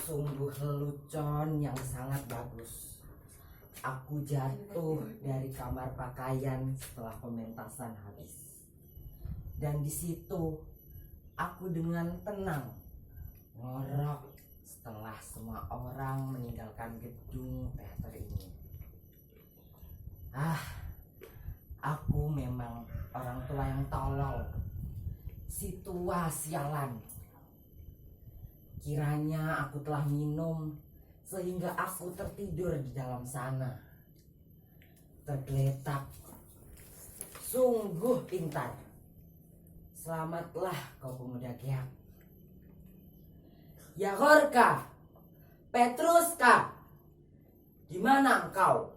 Sungguh lelucon yang sangat bagus. Aku jatuh dari kamar pakaian setelah pementasan habis. Dan di situ aku dengan tenang ngorok setelah semua orang meninggalkan gedung teater ini. Aku memang orang tua yang tolol. Si tua sialan. Kiranya aku telah minum sehingga aku tertidur di dalam sana. Tergeletak. Sungguh pintar. Selamatlah kau pemuda Geak. Yagorka, Petruska, di mana engkau?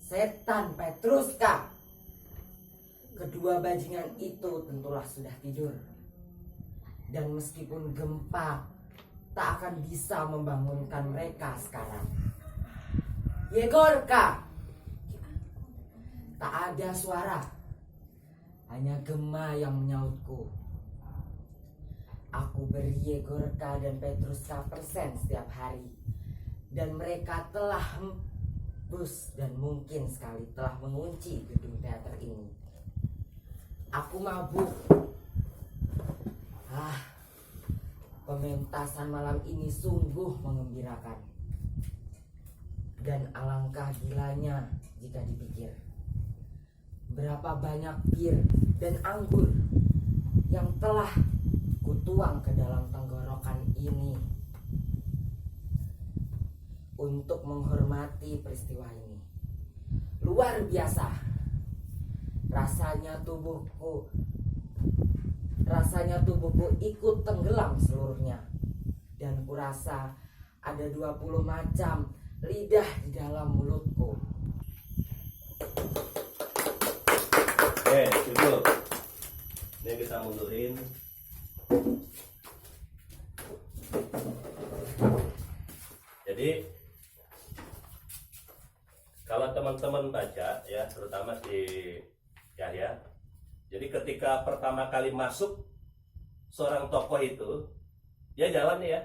Setan Petruska. Kedua bajingan itu tentulah sudah tidur. Dan meskipun gempa tak akan bisa membangunkan mereka sekarang. Yegorka. Tak ada suara. Hanya gema yang menyautku. Aku beri Yegorka dan Petruska persen setiap hari. Dan mereka telah hembus dan mungkin sekali telah mengunci gedung teater ini. Aku mabuk. Pementasan malam ini sungguh mengembirakan. Dan alangkah gilanya jika dipikir. Berapa banyak bir dan anggur yang telah kutuang ke dalam tenggorokan ini untuk menghormati peristiwa ini. Luar biasa. Rasanya tubuhku ikut tenggelam seluruhnya. Dan kurasa ada 20 macam lidah di dalam mulutku. Cukup. Ini kita mundurin. Jadi kalau teman-teman baca ya, terutama si Yahya. Jadi ketika pertama kali masuk seorang tokoh itu, dia jalan nih ya.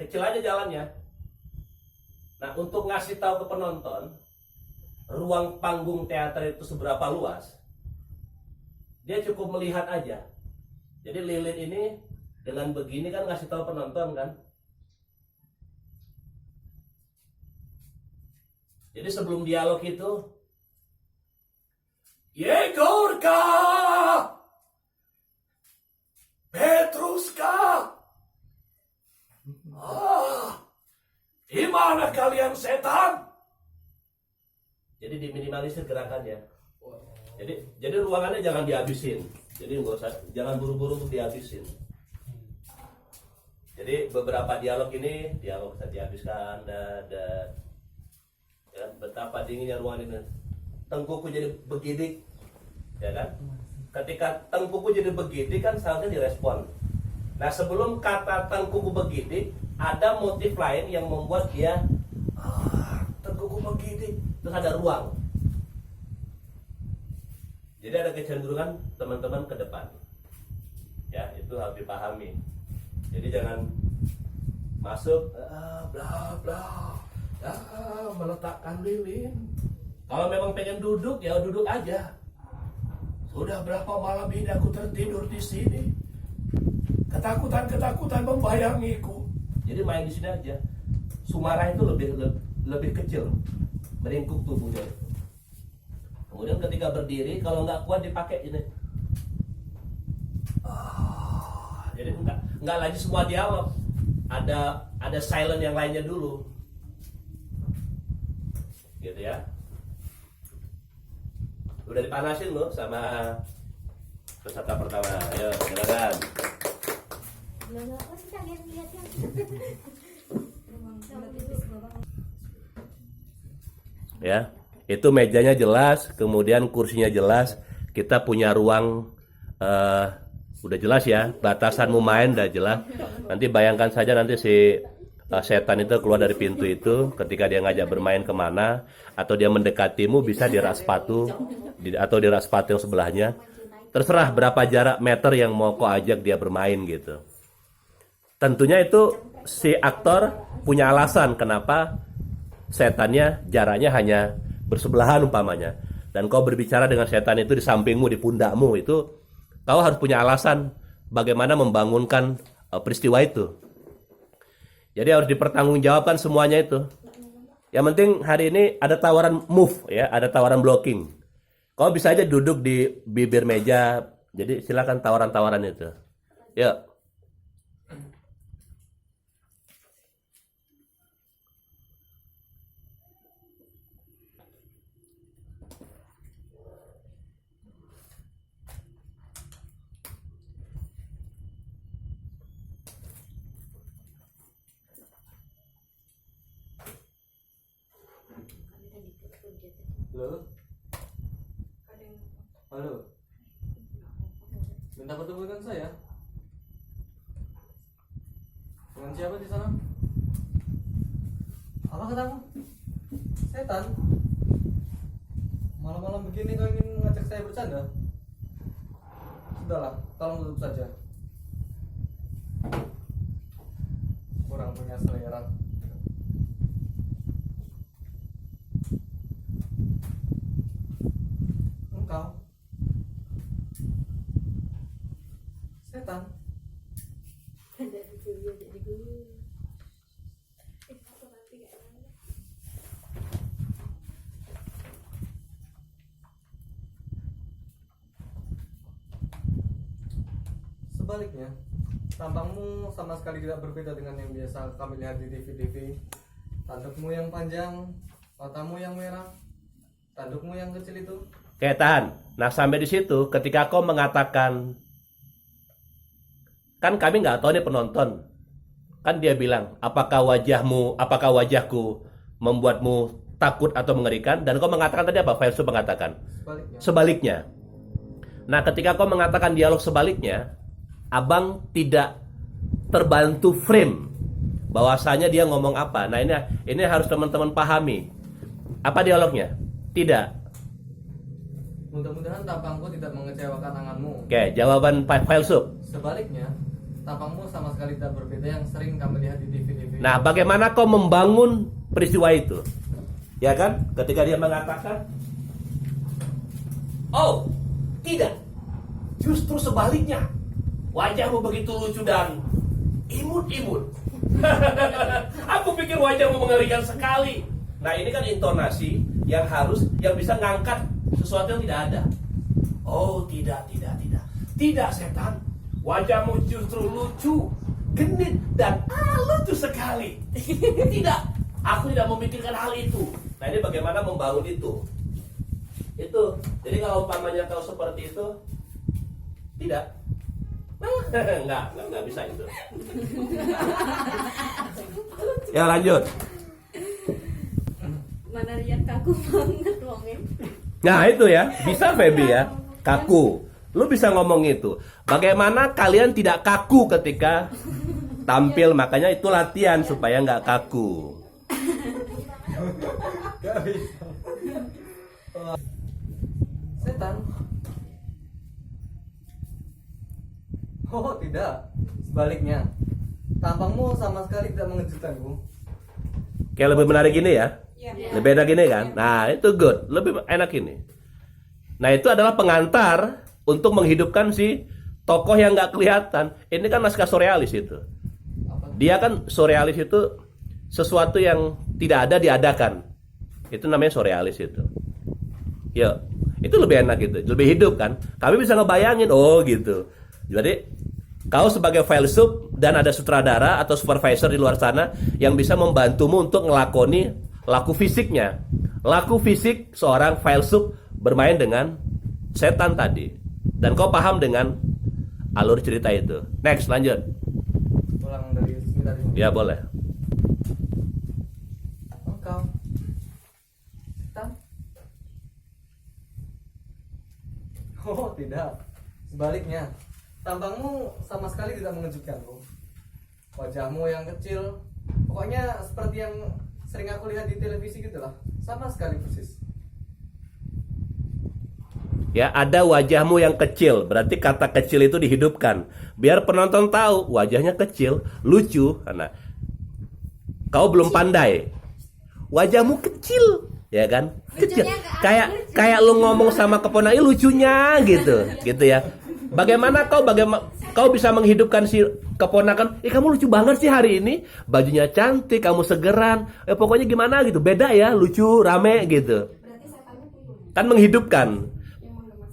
Kecil aja jalannya. Nah, untuk ngasih tahu ke penonton ruang panggung teater itu seberapa luas, dia cukup melihat aja. Jadi lilin ini dengan begini kan ngasih tahu penonton kan. Jadi sebelum dialog itu, Yegorka, Petruska, di mana kalian setan? Jadi diminimalisir gerakannya. Jadi ruangannya jangan dihabisin. Jadi jangan buru-buru untuk dihabisin. Jadi beberapa dialog ini bisa dihabiskan dan ya, betapa dinginnya ruangan ini. Tengkuku jadi begidik, ya kan? Ketika tengkuku jadi begidik kan seharusnya direspon. Nah, sebelum kata tengkuku begidik, ada motif lain yang membuat dia tengkuku begidik. Terus ada ruang. Jadi ada kecenderungan teman-teman ke depan. Ya, itu harus dipahami. Jadi jangan masuk bla bla, meletakkan lilin. Kalau memang pengen duduk, ya duduk aja. Sudah berapa malam ini aku tertidur di sini. Ketakutan membayangiku. Jadi main di sini aja. Sumarah itu lebih kecil, meringkuk tubuhnya. Kemudian ketika berdiri, kalau nggak kuat dipakai ini. Jadi nggak lagi semua dialog. Ada silent yang lainnya dulu. Gitu ya. Udah dipanasin loh sama peserta pertama. Ayo, silakan. Ya, itu mejanya jelas, kemudian kursinya jelas. Kita punya ruang, udah jelas ya. Batasanmu main udah jelas. Nanti bayangkan saja nanti si setan itu keluar dari pintu itu, ketika dia ngajak bermain kemana, atau dia mendekatimu bisa di rak sepatu, atau di rak sepatu yang sebelahnya. Terserah berapa jarak meter yang mau kau ajak dia bermain gitu. tentunya itu si aktor punya alasan kenapa setannya jaraknya hanya bersebelahan umpamanya. Dan kau berbicara dengan setan itu di sampingmu, di pundakmu, itu kau harus punya alasan bagaimana membangunkan peristiwa itu. Jadi harus dipertanggungjawabkan semuanya itu. Yang penting hari ini ada tawaran move ya, ada tawaran blocking. Kau bisa aja duduk di bibir meja. Jadi silakan tawaran-tawaran itu. Ya. Halo? Halo? Minta ketemu dengan saya? Dengan siapa di sana? Apa katamu? Setan? Malam-malam begini kau ingin mengajak saya bercanda? Sudahlah, tolong tutup saja. Kurang punya selera. Engkau setan. Sebaliknya, tampangmu sama sekali tidak berbeda dengan yang biasa kami lihat di TV-TV. Tandukmu yang panjang, matamu yang merah, tandukmu yang kecil itu. Oke, tahan. Nah, sampai di situ ketika kau mengatakan, kan kami nggak tahu nih penonton. Kan dia bilang, apakah wajahku membuatmu takut atau mengerikan? Dan kau mengatakan tadi apa? Versu mengatakan sebaliknya. Nah, ketika kau mengatakan dialog sebaliknya, abang tidak terbantu frame bahwasanya dia ngomong apa. Nah, ini harus teman-teman pahami. Apa dialognya? Tidak. Mudah-mudahan tampangku tidak mengecewakan anganmu. Oke, jawaban filsuf. Sebaliknya, tampangmu sama sekali tidak berbeda yang sering kami lihat di TV-TV. Nah, bagaimana kau membangun peristiwa itu? Ya kan? Ketika dia mengatakan, oh, tidak. Justru sebaliknya. Wajahmu begitu lucu dan imut-imut. Aku pikir wajahmu mengerikan sekali. Nah, ini kan intonasi yang bisa ngangkat sesuatu yang tidak ada. Oh, tidak. Tidak, setan. Wajahmu justru lucu, genit, dan lucu sekali. Tidak, aku tidak memikirkan hal itu. Nah, ini bagaimana membangun itu. Jadi kalau umpamanya kau seperti itu, tidak. Enggak bisa itu. Ya, lanjut. Mana Rian kaku banget wongnya. Nah, itu ya, bisa Feby ya, kaku. Lu bisa ngomong itu. Bagaimana kalian tidak kaku ketika tampil? Makanya itu latihan supaya nggak kaku. Gak bisa. Setan. Oh, tidak. Sebaliknya, tampangmu sama sekali tidak mengejutkanku. Kayak lebih menarik gini ya. Iya. Lebih enak gini kan. Nah, itu good. Lebih enak ini. Nah, itu adalah pengantar untuk menghidupkan si tokoh yang nggak kelihatan. Ini kan naskah surrealis itu. Dia kan surrealis itu sesuatu yang tidak ada diadakan. Itu namanya surrealis itu. Ya, itu lebih enak gitu, lebih hidup kan. Kami bisa ngebayangin, oh gitu. Jadi kau sebagai filsuf dan ada sutradara atau supervisor di luar sana yang bisa membantumu untuk ngelakoni laku fisiknya. Laku fisik seorang filsuf bermain dengan setan tadi. Dan kau paham dengan alur cerita itu. Next, lanjut. Ulang dari sini tadi. Ya, boleh. Engkau setan? Oh, tidak. Sebaliknya, tampangmu sama sekali tidak mengejutkanku. Wajahmu yang kecil, pokoknya seperti yang sering aku lihat di televisi gitulah. Sama sekali persis. Ya, ada wajahmu yang kecil, berarti kata kecil itu dihidupkan. Biar penonton tahu wajahnya kecil, lucu. Karena kau belum pandai. Wajahmu kecil, ya kan? Kecil. Kayak lu ngomong sama keponakan lucunya gitu, gitu ya. Bagaimana kau bisa menghidupkan si keponakan? Kamu lucu banget sih hari ini. Bajunya cantik, kamu segeran. Pokoknya gimana gitu. Beda ya, lucu, rame gitu. Kan menghidupkan.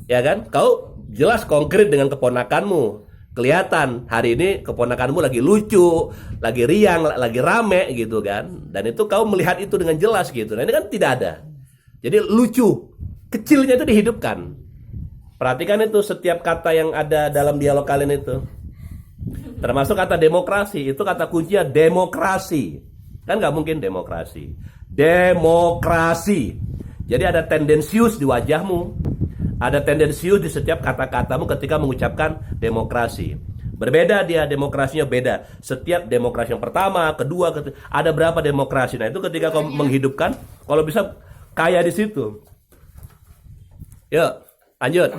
Ya kan? Kau jelas konkret dengan keponakanmu. Kelihatan hari ini keponakanmu lagi lucu, lagi riang, lagi rame gitu kan. Dan itu kau melihat itu dengan jelas gitu. Nah ini kan tidak ada. Jadi lucu, kecilnya itu dihidupkan. Perhatikan itu setiap kata yang ada dalam dialog kalian itu. Termasuk kata demokrasi, itu kata kuncinya demokrasi. Kan nggak mungkin demokrasi. Demokrasi. Jadi ada tendensius di wajahmu. Ada tendensius di setiap kata-katamu ketika mengucapkan demokrasi. Berbeda dia, demokrasinya beda. Setiap demokrasi yang pertama, kedua, ketiga, ada berapa demokrasi. Nah itu ketika kau menghidupkan, kalau bisa kaya di situ. Yuk, lanjut.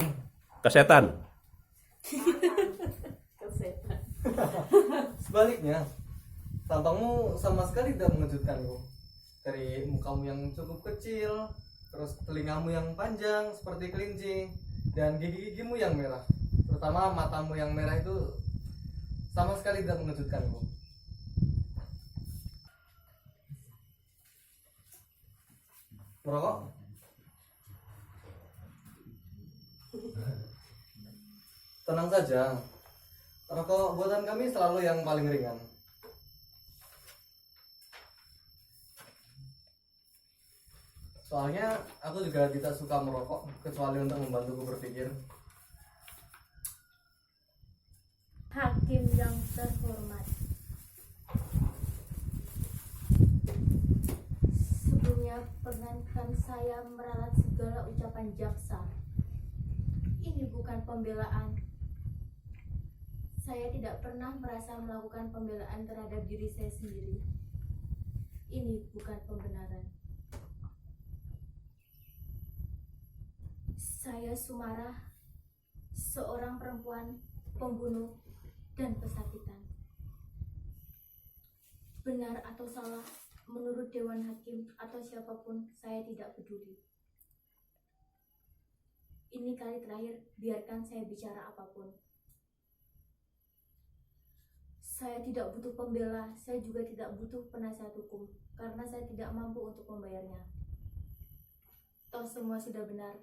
Kesetan. Sebaliknya, tampangmu sama sekali tidak mengejutkanku. Dari mukamu yang cukup kecil, terus telingamu yang panjang seperti kelinci, dan gigi-gigimu yang merah, terutama matamu yang merah itu sama sekali tidak mengejutkanku. Merokok? Tenang saja, rokok buatan kami selalu yang paling ringan. Soalnya aku juga tidak suka merokok kecuali untuk membantuku berpikir. Hakim yang terhormat, sebelumnya perkenankan saya meralat segala ucapan jaksa. Ini bukan pembelaan. Saya tidak pernah merasa melakukan pembelaan terhadap diri saya sendiri. Ini bukan pembenaran. Saya Sumarah, seorang perempuan pembunuh dan pesakitan. Benar atau salah, menurut Dewan Hakim atau siapapun, saya tidak peduli. Ini kali terakhir, biarkan saya bicara apapun. Saya tidak butuh pembela, saya juga tidak butuh penasihat hukum, karena saya tidak mampu untuk membayarnya. Toh semua sudah benar.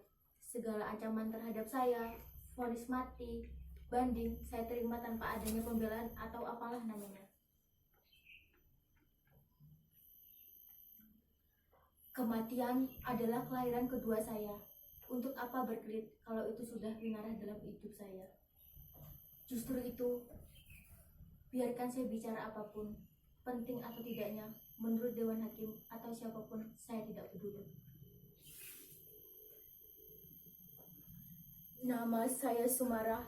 Segala ancaman terhadap saya, vonis mati, banding, saya terima tanpa adanya pembelaan atau apalah namanya. Kematian adalah kelahiran kedua saya. Untuk apa berkelit kalau itu sudah mengarah dalam hidup saya? Justru itu, biarkan saya bicara apapun, penting atau tidaknya, menurut Dewan Hakim atau siapapun, saya tidak peduli. Nama saya Sumarah,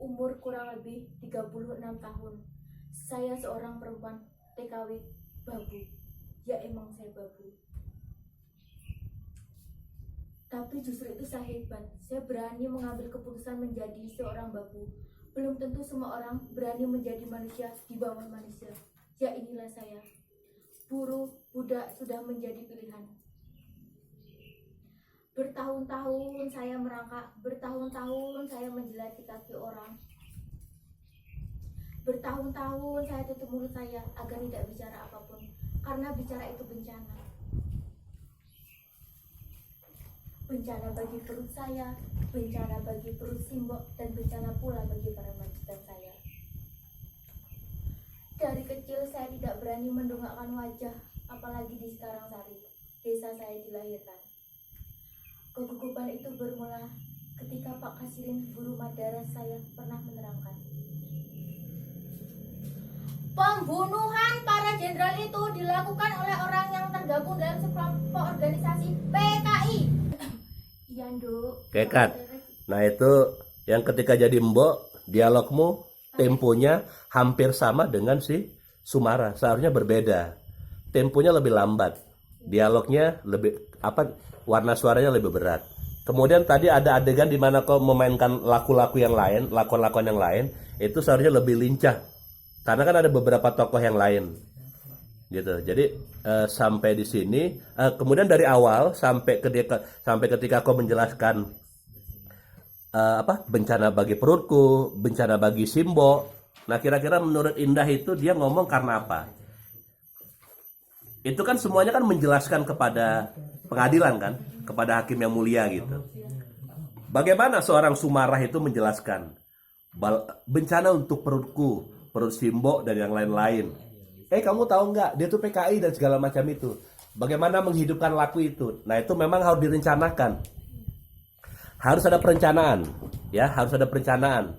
umur kurang lebih 36 tahun. Saya seorang perempuan TKW babu. Ya emang saya babu. Tapi justru itu saya hebat. Saya berani mengambil keputusan menjadi seorang babu. Belum tentu semua orang berani menjadi manusia di bawah manusia. Ya inilah saya. Buruh, budak sudah menjadi pilihan. Bertahun-tahun saya merangkak, bertahun-tahun saya menjelati kaki orang. Bertahun-tahun saya tutup mulut saya agar tidak bicara apapun, karena bicara itu bencana. Bencana bagi perut saya, bencana bagi perut Simbok, dan bencana pula bagi para majikan saya. Dari kecil saya tidak berani mendongakkan wajah, apalagi di Sekarang-Sari, desa saya dilahirkan. Kegugupan itu bermula ketika Pak Kasirin, guru Madara saya, pernah menerangkan. Pembunuhan para jenderal itu dilakukan oleh orang yang tergabung dalam sekelompok organisasi PKI. Iya, Nduk. Kekat. Nah itu yang ketika jadi mbok, dialogmu, temponya hampir sama dengan si Sumarah. Seharusnya berbeda. Temponya lebih lambat. Dialognya lebih warna suaranya lebih berat. Kemudian tadi ada adegan di mana kau memainkan laku-laku yang lain, lakon-lakon yang lain, itu seharusnya lebih lincah. Karena kan ada beberapa tokoh yang lain. Gitu. Jadi sampai di sini, kemudian dari awal sampai ketika kau menjelaskan bencana bagi perutku, bencana bagi Simbo. Nah, kira-kira menurut Indah itu dia ngomong karena apa? Itu kan semuanya kan menjelaskan kepada pengadilan kan, kepada hakim yang mulia gitu. Bagaimana seorang Sumarah itu menjelaskan bencana untuk perutku, perut Simbo dan yang lain-lain. Kamu tahu nggak? Dia tuh PKI dan segala macam itu. Bagaimana menghidupkan laku itu? Nah, itu memang harus direncanakan. Harus ada perencanaan, ya, harus ada perencanaan.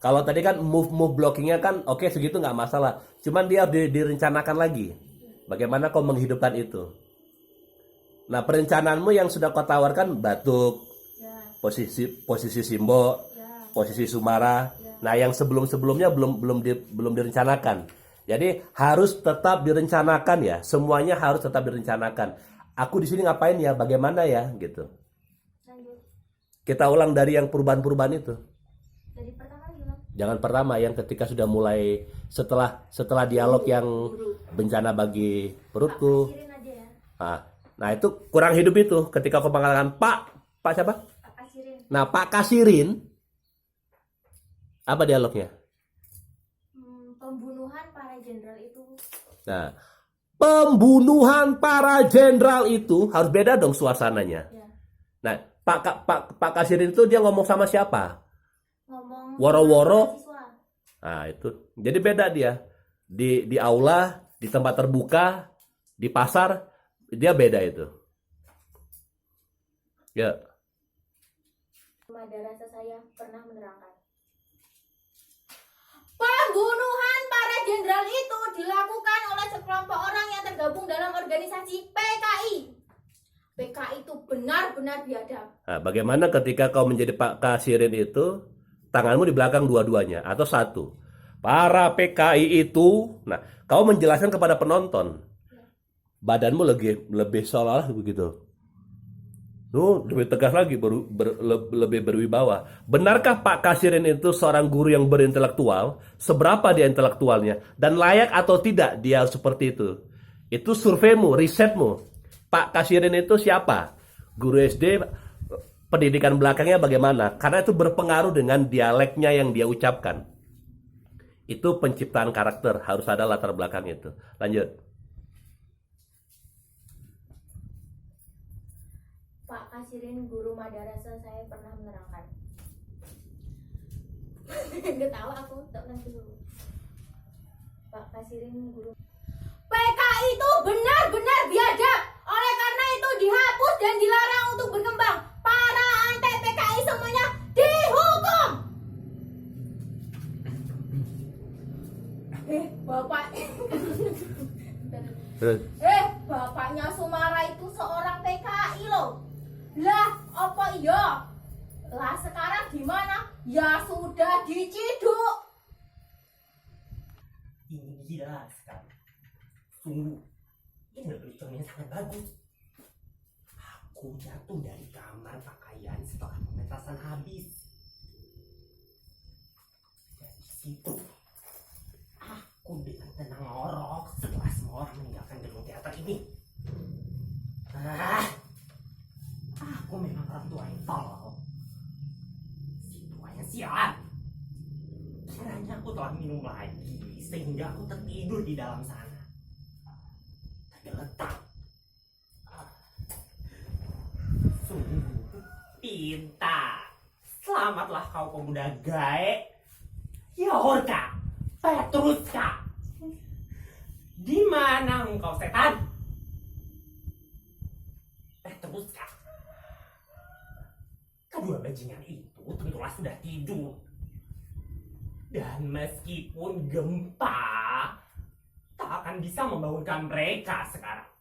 Kalau tadi kan move blockingnya kan oke, segitu nggak masalah. Cuman dia direncanakan lagi. Bagaimana kau menghidupkan itu? Nah, perencanaanmu yang sudah kau tawarkan batuk, posisi Simbo, posisi Sumara. Nah, yang sebelumnya belum direncanakan. Jadi harus tetap direncanakan ya. Semuanya harus tetap direncanakan. Aku di sini ngapain ya? Bagaimana ya? Gitu. Lanjut. Kita ulang dari yang perubahan-perubahan itu. Dari pertama lagi, Bang. Jangan pertama, yang ketika sudah mulai setelah dialog yang bencana bagi perutku. Kasirin aja ya. Nah, itu kurang hidup itu ketika kau mengatakan Pak siapa? Pak Kasirin. Nah, Pak Kasirin apa dialognya? Pembunuhan para jenderal itu. Nah, pembunuhan para jenderal itu harus beda dong suasananya. Ya. Nah, Pak Kasirin itu dia ngomong sama siapa? Ngomong Woro-woro. mahasiswa. Nah, itu. Jadi beda dia. Di aula, di tempat terbuka, di pasar, dia beda itu. Ya. Madarasa saya pernah menerangkan. Pembunuhan para jenderal itu dilakukan oleh sekelompok orang yang tergabung dalam organisasi PKI. PKI itu benar-benar biadab. Nah, bagaimana ketika kau menjadi Pak Kasirin itu, tanganmu di belakang dua-duanya atau satu? Para PKI itu, nah, kau menjelaskan kepada penonton. Badanmu lebih seolah-olah begitu. Lebih tegas lagi, lebih berwibawa. Benarkah Pak Kasirin itu seorang guru yang berintelektual? Seberapa dia intelektualnya? Dan layak atau tidak dia seperti itu? Itu surveimu, risetmu. Pak Kasirin itu siapa? Guru SD, pendidikan belakangnya bagaimana? Karena itu berpengaruh dengan dialeknya yang dia ucapkan. Itu penciptaan karakter, harus ada latar belakang itu. Lanjut. Pak Kasirin guru madarasa saya pernah menerangkan. Nggak tahu aku, tak nanti dulu. Pak Kasirin guru. PKI itu benar-benar biadab. Oleh karena itu dihapus dan dilarang untuk berkembang. Para anti PKI semuanya dihukum. Bapak. Bapaknya Sumara itu seorang PKI loh. Lah, apa iya? Lah sekarang gimana? Ya sudah diciduk. Ini gila sekali. Sungguh, ini leluconnya sangat bagus. Aku jatuh dari kamar pakaian setelah pementasan habis. Dari situ, aku dengan tenang ngorok setelah semua orang meninggalkan gedung teater ini. Aku memang orang tua yang tolol. Si tua yang sialan. Kiranya aku telah minum lagi sehingga aku tertidur di dalam sana. Tergeletak. Sungguh pintar. Selamatlah kau pemuda gaek. Yorka, Petruska. Di mana engkau setan? Petruska. Kedua bajingan itu tentulah sudah tidur. Dan meskipun gempa, tak akan bisa membangunkan mereka sekarang.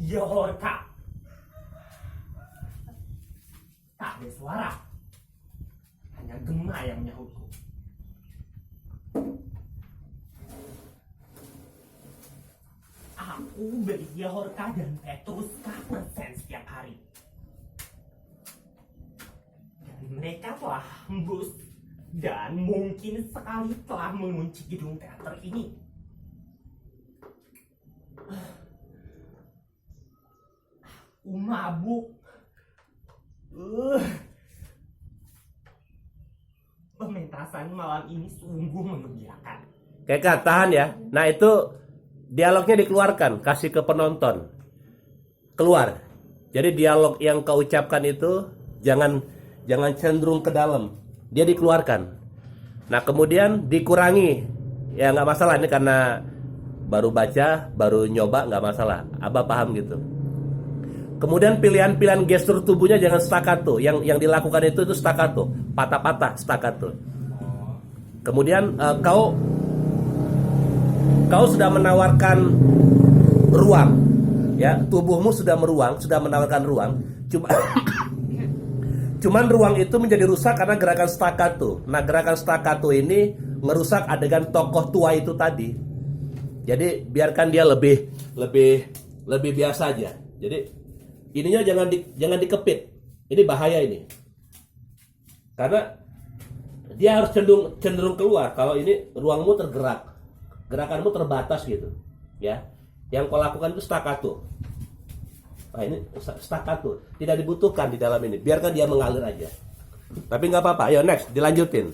Yorka. Tak ada suara. Hanya gema yang menyahutku. Aku Aku beli Horka dan Petrus persen setiap hari. Dan mereka telah hembus dan mungkin sekali telah mengunci gedung teater ini. Aku mabuk. Pementasan malam ini sungguh mengembirakan. Keka, tahan ya. Nah itu dialognya dikeluarkan, kasih ke penonton. Keluar. Jadi dialog yang kau ucapkan itu jangan cenderung ke dalam. Dia dikeluarkan. Nah kemudian dikurangi. Ya nggak masalah, ini karena baru baca, baru nyoba, nggak masalah. Abah paham gitu. Kemudian pilihan-pilihan gestur tubuhnya jangan staccato. Yang dilakukan itu staccato, patah-patah staccato. Kemudian kau sudah menawarkan ruang, ya, tubuhmu sudah menawarkan ruang. Cuman ruang itu menjadi rusak karena gerakan staccato. Nah, gerakan staccato ini merusak adegan tokoh tua itu tadi. Jadi biarkan dia lebih biasa aja. Jadi ininya jangan dikepit. Ini bahaya ini. Karena dia harus cenderung keluar. Kalau ini ruangmu tergerak. Gerakanmu terbatas gitu, ya. Yang kau lakukan itu staccato. Nah ini staccato, tidak dibutuhkan di dalam ini. Biarkan dia mengalir aja. Tapi nggak apa-apa. Ayo next, dilanjutin.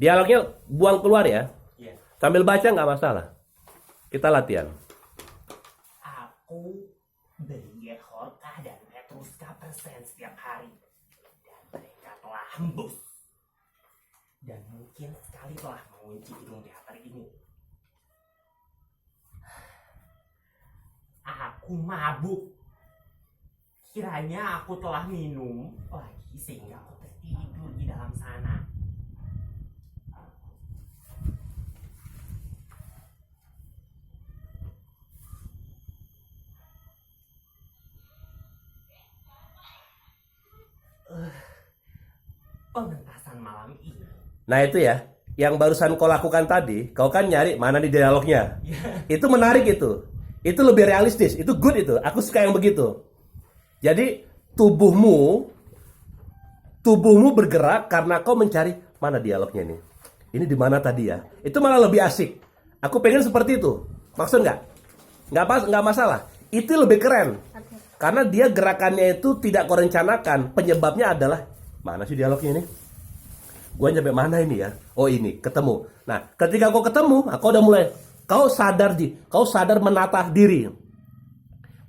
Dialognya buang keluar ya. Iya. Sambil baca nggak masalah. Kita latihan. Aku beli Horka dan Petrus persen setiap hari. Dan mereka telah hembus. Dan mungkin sekali telah mengunci gedung teater ini. Aku mabuk. Kiranya aku telah minum lagi sehingga aku tertidur di dalam sana. Pementasan malam ini. Nah itu ya, yang barusan kau lakukan tadi, kau kan nyari mana di dialognya. Itu menarik itu. Itu lebih realistis, itu good itu. Aku suka yang begitu. Jadi tubuhmu bergerak karena kau mencari mana dialognya nih. Ini di mana tadi ya? Itu malah lebih asik. Aku pengen seperti itu. Maksud nggak? Nggak masalah. Itu lebih keren. Karena dia gerakannya itu tidak kau rencanakan. Penyebabnya adalah mana sih dialognya ini? Gua nyampe mana ini ya? Oh ini, ketemu. Nah, ketika kau ketemu, aku udah mulai. Kau sadar menata diri.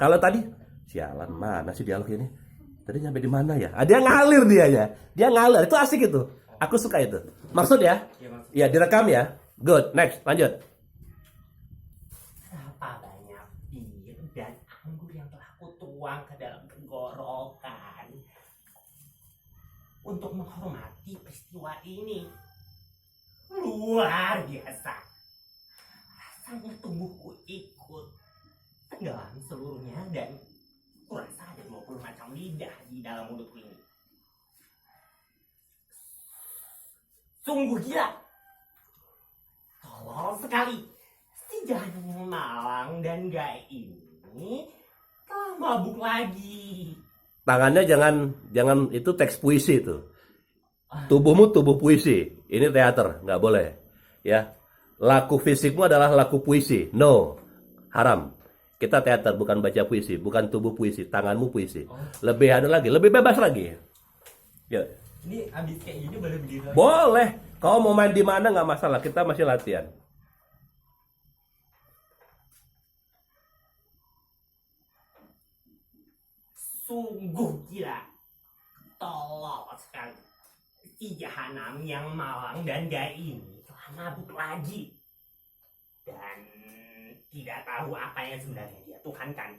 Kalau tadi, sialan mana sih dialog ini? Tadi nyampe di mana ya? Dia ngalir ya. Dia ngalir. Itu asik itu. Aku suka itu. Maksud ya? Ya direkam ya. Good. Next, lanjut. Berapa banyak bir dan anggur yang telah kutuang ke dalam tenggorokan untuk menghormati peristiwa ini. Luar biasa. Rasanya tubuhku ikut tenggelam seluruhnya dan kurasa ada 20 macam lidah di dalam mulutku ini. Sungguh gila. Tolol sekali. Si Jahanam Malang dan Gai ini telah mabuk lagi. Tangannya jangan itu teks puisi itu. Tubuhmu tubuh puisi. Ini teater, nggak boleh. Ya. Laku fisikmu adalah laku puisi. No. Haram. Kita teater bukan baca puisi, bukan tubuh puisi, tanganmu puisi. Lebih ada lagi, lebih bebas lagi. Ya. Ini abis kayak gini boleh berdiri lagi? Boleh. Kau mau main di mana nggak masalah, kita masih latihan. Sungguh gila. Tolol sekali. Si Jahanam yang Malang dan Gai ini telah mabuk lagi. Dan tidak tahu apa yang sebenarnya dia tuhankan.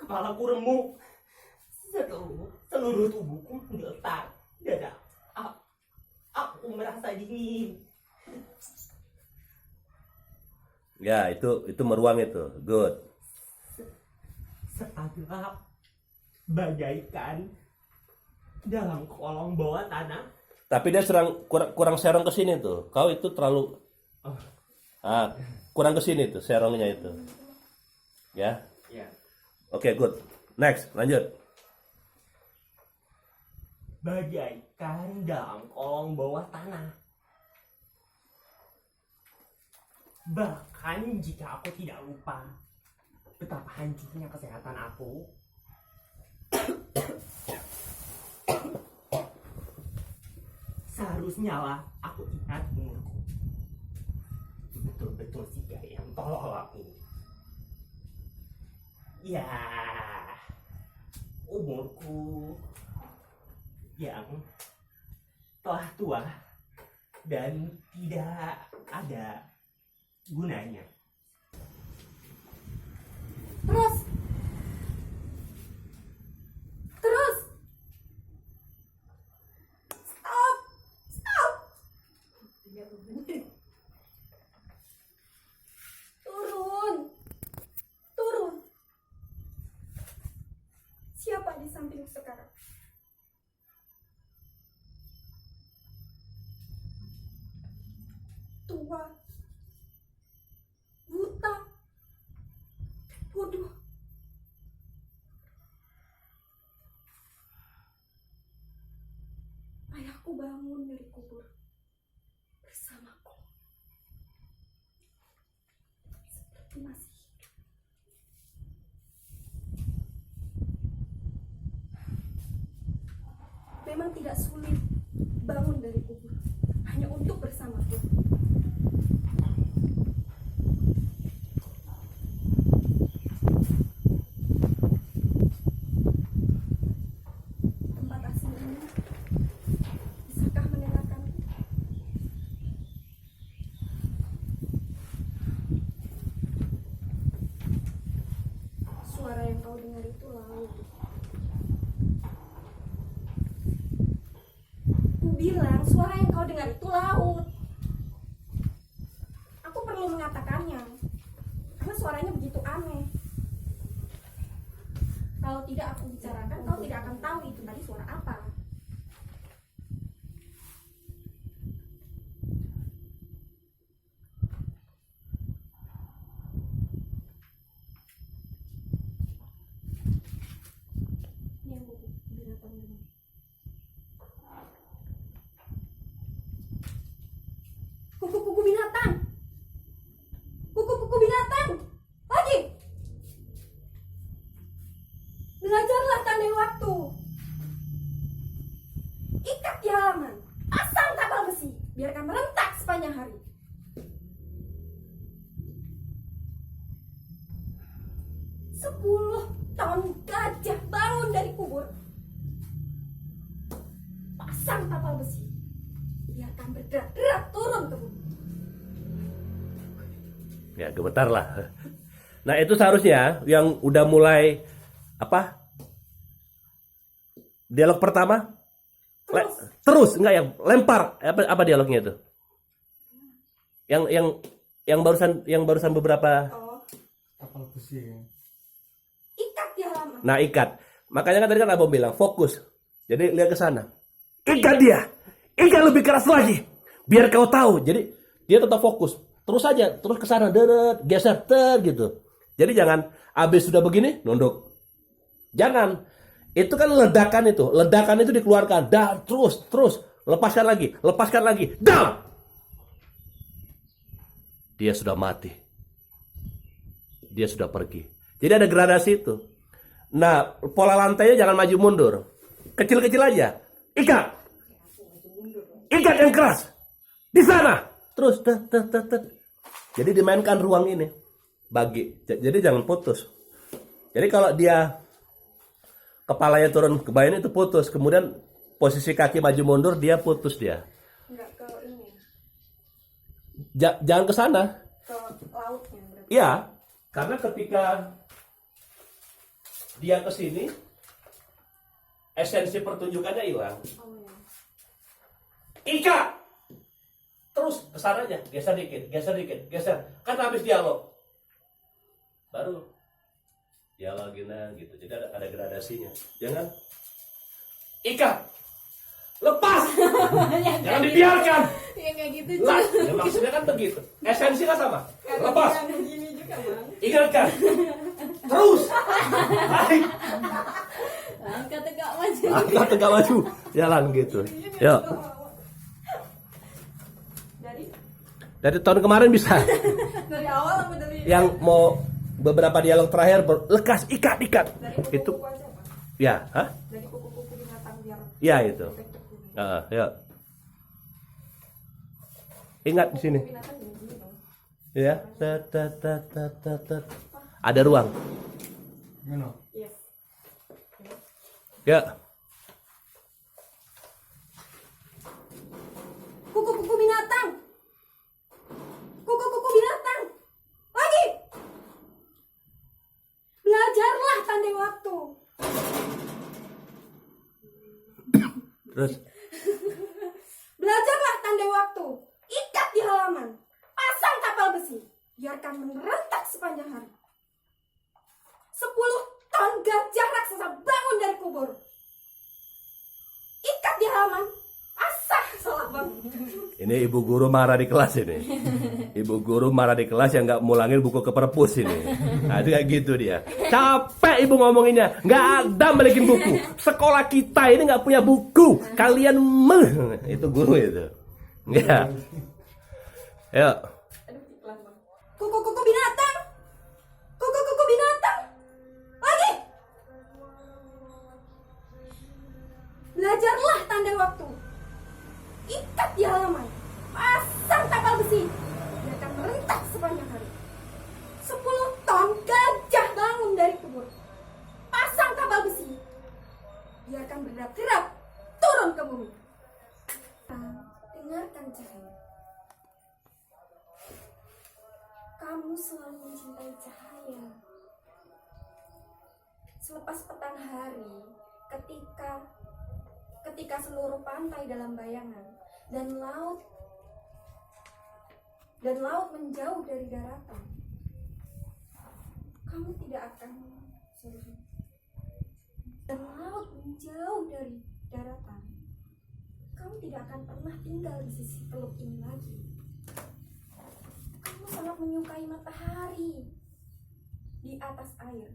Kepalaku remuk. Seluruh tubuhku menggetar. Dada. Aku merasa dingin. Ya, itu meruang itu. Good. Setengah bagaikan dalam kolong bawah tanah Tapi dia kurang serong ke sini tuh. Kau itu terlalu kurang ke sini tuh serongnya itu. Ya. Ya. Oke, good. Next, lanjut. Bagaikan dalam kolong bawah tanah. Bahkan jika aku tidak lupa betapa hancurnya kesehatan aku, seharusnya lah aku ingat umurku. Betul-betul sih yang tolol aku. Ya, umurku yang telah tua dan tidak ada gunanya. Terus stop. Turun. Siapa di samping sekarang? Tua, buta, bodoh. Ayahku bangun dari kubur bersamaku. Seperti masih hidup. Memang tidak sulit bangun dari kubur hanya untuk bersamaku. Tempat asing ini bisakah mendengarkan? Suara yang kau dengar itu laut. Ku bilang suara yang kau dengar itu laut. Aku perlu mengatakannya karena suaranya begitu aneh. Kalau tidak aku bicarakan, kau tidak akan tahu itu tadi suara apa. Ini yang buku binatang ini. Kuku-kuku binatang. Kuku-kuku binatang. Lagi. Belajarlah tandai waktu. Ikat di halaman. Pasang tapal besi. Biarkan merentak sepanjang hari. Sepuluh ton gajah bangun dari kubur. Pasang tapal besi. Biarkan bergerak-gerak turun ke bumi. Ya, gemetar lah. Nah, itu seharusnya yang udah mulai apa? Dialog pertama? Terus enggak yang lempar. Apa dialognya itu? Yang barusan beberapa. Oh, Kapal besi ya. ikat di halaman. Nah, ikat. Makanya kan tadi kan Abang bilang fokus. Jadi lihat ke sana. Ikat dia. Ikat lebih keras lagi. Biar kau tahu. Jadi dia tetap fokus. Terus aja, terus ke sana, deret, geser, gitu. Jadi jangan habis sudah begini nunduk. Jangan. Itu kan ledakan itu. Ledakan itu dikeluarkan dan terus lepaskan lagi. Down. Dia sudah mati. Dia sudah pergi. Jadi ada gradasi itu. Nah, pola lantainya jangan maju mundur. Kecil-kecil aja. Ikat. Ikat yang keras. Di sana. Terus. Jadi dimainkan ruang ini. Bagi. Jadi jangan putus. Jadi kalau dia kepalanya turun ke bawah itu putus. Kemudian posisi kaki maju mundur dia putus dia. Enggak ke ini. Jangan ke sana. Ke lautnya berarti. Iya. Karena ketika dia ke sini esensi pertunjukannya hilang. Oh ya. Ika. Terus kesana aja, geser dikit. Kan habis dialog. Baru dialognya gitu. Jadi ada gradasinya. Jangan Ika. Lepas. Jangan dibiarkan. Ya kayak gitu Lah, ya maksudnya kan begitu. Esensi kan sama. Lepas. gini juga bang. Ingatkan. Terus. Baik. Angkat tegak maju. Angkat tegak maju. Jalan gitu. Yuk. Dari tahun kemarin bisa. Dari awal apa dari Yang mau beberapa dialog terakhir lekas ikat. Itu. kuku aja pak? Ya, hah? Dari kuku-kuku binatang biar Ya itu. Yuk. Ingat di sini. binatang gini dong. Ya. Ada ruang. Gimana? Yes. Ya. Kuku-kuku binatang. Kuku-kuku binatang. Lagi. Belajarlah tanding waktu. Terus. Belajarlah tanding waktu. Ikat di halaman. Pasang kapal besi. Biarkan merentak sepanjang hari. 10 ton gajah raksasa bangun dari kubur. Ikat di halaman. Asah, salah bang. Ini ibu guru marah di kelas ini. Ibu guru marah di kelas yang nggak mulangin buku ke perpus ini. Nah, itu kayak gitu dia. Capek ibu ngomonginnya. Nggak ada balikin buku. Sekolah kita ini nggak punya buku. Kalian itu guru itu. Ya. Yuk. Kuku-kuku binatang. Kuku-kuku binatang. Lagi. Belajarlah tanding waktu. Ikat di halaman. Pasang tapal besi. Biarkan merentak sepanjang hari. 10 ton gajah bangun dari kubur. Pasang tapal besi. Biarkan berderap-derap turun ke bumi. Dengarkan cahaya. Kamu selalu mencintai cahaya. Selepas petang hari, ketika seluruh pantai dalam bayangan dan laut menjauh dari daratan, kamu tidak akan dan laut menjauh dari daratan, kamu tidak akan pernah tinggal di sisi teluk ini lagi. Kamu sangat menyukai matahari di atas air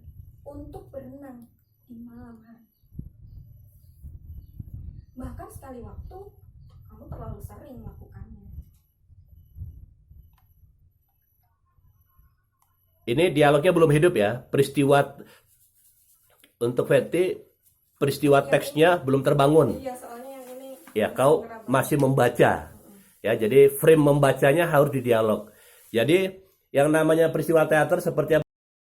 untuk berenang di malam hari. Bahkan sekali waktu, kamu terlalu sering melakukannya. Ini dialognya belum hidup ya. Peristiwa untuk Fetty, peristiwa teksnya belum terbangun. Iya, soalnya yang ini Ya, kau masih membaca. Ya, jadi frame membacanya harus di dialog. Jadi yang namanya peristiwa teater seperti